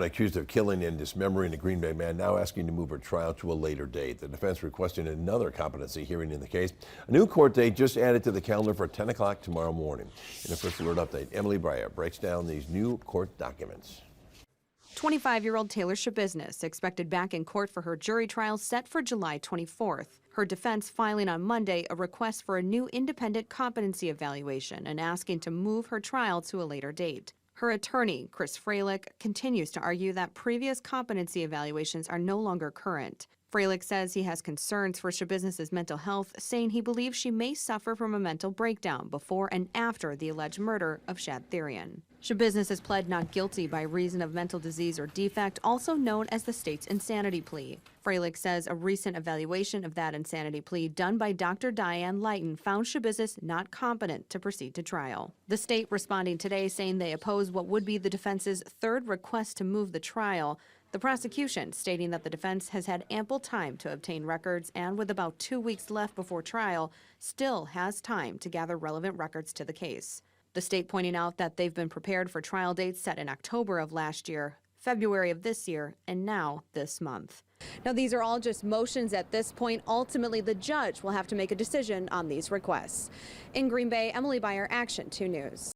Accused of killing and dismembering a Green Bay man, now asking to move her trial to a later date. The defense requesting another competency hearing in the case. A new court date just added to the calendar for 10 o'clock tomorrow morning. In a First Alert update, Emily Breyer breaks down these new court documents. 25-year-old Taylor Schabusiness expected back in court for her jury trial set for July 24th. Her defense filing on Monday a request for a new independent competency evaluation and asking to move her trial to a later date. Her attorney, Chris Freilich, continues to argue that previous competency evaluations are no longer current. Freilich says he has concerns for Schabusiness's mental health, saying he believes she may suffer from a mental breakdown before and after the alleged murder of Shad Therian. Schabusiness has pled not guilty by reason of mental disease or defect, also known as the state's insanity plea. Freilich says a recent evaluation of that insanity plea done by Dr. Diane Lighton found Schabusiness not competent to proceed to trial. The state responding today saying they oppose what would be the defense's third request to move the trial. The prosecution stating that the defense has had ample time to obtain records and with about 2 weeks left before trial, still has time to gather relevant records to the case. The state pointing out that they've been prepared for trial dates set in October of last year, February of this year, and now this month. Now, these are all just motions at this point. Ultimately, the judge will have to make a decision on these requests. In Green Bay, Emily Breyer, Action 2 News.